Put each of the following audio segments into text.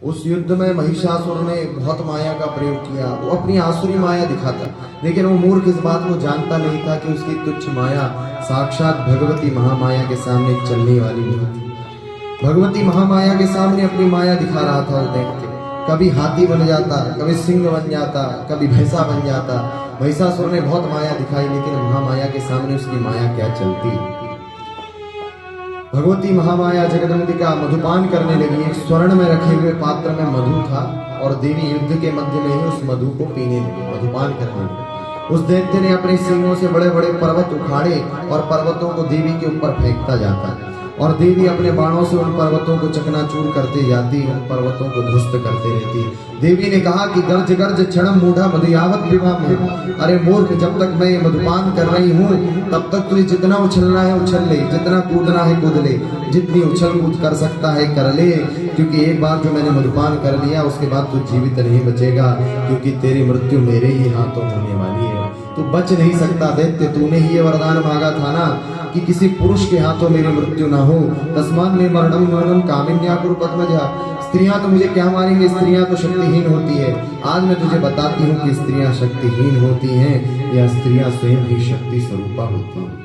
उस युद्ध में महिषासुर ने बहुत माया का प्रयोग किया। वो अपनी आसुरी माया दिखाता, लेकिन वो मूर्ख इस बात को जानता नहीं था कि उसकी तुच्छ माया साक्षात भगवती महामाया के सामने चलने वाली नहीं थी। भगवती महामाया के सामने अपनी माया दिखा रहा था वो दैत्य। कभी हाथी बन जाता, कभी सिंह बन जाता, कभी भैंसा बन जाता। महिषासुर ने बहुत माया दिखाई, लेकिन महामाया के सामने उसकी माया क्या चलती। भगवती महामाया जगदम्बिका मधुपान करने लगी। एक स्वर्ण में रखे हुए पात्र में मधु था और देवी युद्ध के मध्य में ही उस मधु को पीने लगी, मधुपान करने लगी। उस दैत्य ने अपने सींगों से बड़े बड़े पर्वत उखाड़े और पर्वतों को देवी के ऊपर फेंकता जाता, और देवी अपने बाणों से उन पर्वतों को चकनाचूर करते जाती, उन पर्वतों को ध्वस्त करते रहती। देवी ने कहा कि गर्ज गर्ज क्षणम मूढ़ा मधुयावत विवाह में, अरे मूर्ख, जब तक मैं मधुपान कर रही हूँ तब तक तुझे जितना उछलना है उछल ले, जितना कूदना है कूद ले, जितनी उछल कूद कर सकता है कर ले, क्योंकि एक बार जो मैंने मधुपान कर लिया उसके बाद तू जीवित नहीं बचेगा, क्योंकि तेरी मृत्यु मेरे ही हाथों होने वाली है। तू बच नहीं सकता दैत्य, तूने ही ये वरदान मांगा था ना कि किसी पुरुष के हाथों मेरी मृत्यु ना हो। तस्मान में मरणम मरणम कामिन्या कुरु पद्मजा, स्त्रियां तो मुझे क्या मारेंगे, स्त्रियां तो शक्तिहीन होती है। आज मैं तुझे बताती हूँ कि स्त्रियां शक्तिहीन होती हैं या स्त्रियां स्वयं ही शक्ति स्वरूपा होती हैं।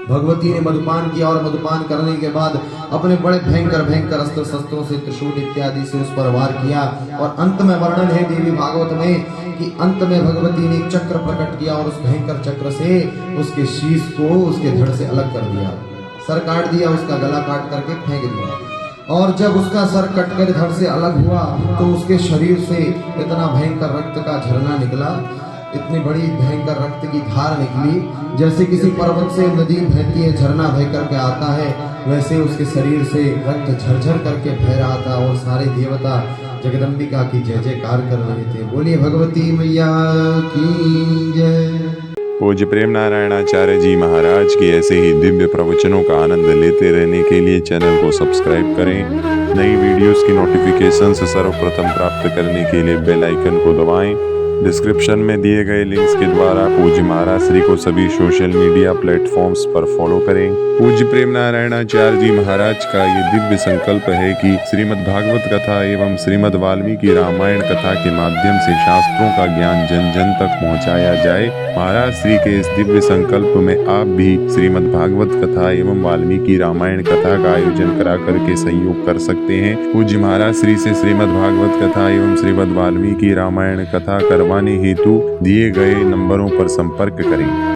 भगवती ने मधुपान किया और मधुपान करने के बाद अपने बड़े भयंकर भयंकर अस्त्र शस्त्रों से, त्रिशूल इत्यादि से उस पर वार किया। और अंत में वर्णन है देवी भागवत में कि अंत में भगवती ने एक चक्र प्रकट किया और उस भयंकर चक्र से उसके शीश को उसके धड़ से अलग कर दिया, सर काट दिया, उसका गला काट करके फेंक दिया। और जब उसका सर कटकर धड़ से अलग हुआ तो उसके शरीर से इतना भयंकर रक्त का झरना निकला, इतनी बड़ी भयंकर रक्त की धार निकली, जैसे किसी पर्वत से नदी बहती है, झरना बह करके आता है, वैसे उसके शरीर से रक्त झरझर करके बह रहा था। और सारे देवता जगदम्बिका की जय जयकार कर रहे थे। बोलिए भगवती मैया की जय। पूज्य प्रेम नारायणाचार्य जी महाराज की ऐसे ही दिव्य प्रवचनों का आनंद लेते रहने के लिए चैनल को सब्सक्राइब करें। नई वीडियोस की नोटिफिकेशन सर्वप्रथम प्राप्त करने के लिए बेल आइकन को दबाएं। डिस्क्रिप्शन में दिए गए लिंक्स के द्वारा पूज्य महाराज श्री को सभी सोशल मीडिया प्लेटफॉर्म्स पर फॉलो करें। पूज्य प्रेम नारायणाचार्य जी महाराज का ये दिव्य संकल्प है कि श्रीमद् भागवत कथा एवं श्रीमद् वाल्मीकि रामायण कथा के माध्यम से शास्त्रों का ज्ञान जन जन तक पहुंचाया जाए। महाराज श्री के इस दिव्य संकल्प में आप भी श्रीमद् भागवत कथा एवं वाल्मीकि रामायण कथा का आयोजन करा करके सहयोग कर सकते हैं। पूज्य महाराज श्री से श्रीमद् भागवत कथा एवं श्रीमद् वाल्मीकि रामायण कथा करवाने हेतु दिए गए नंबरों पर संपर्क करें।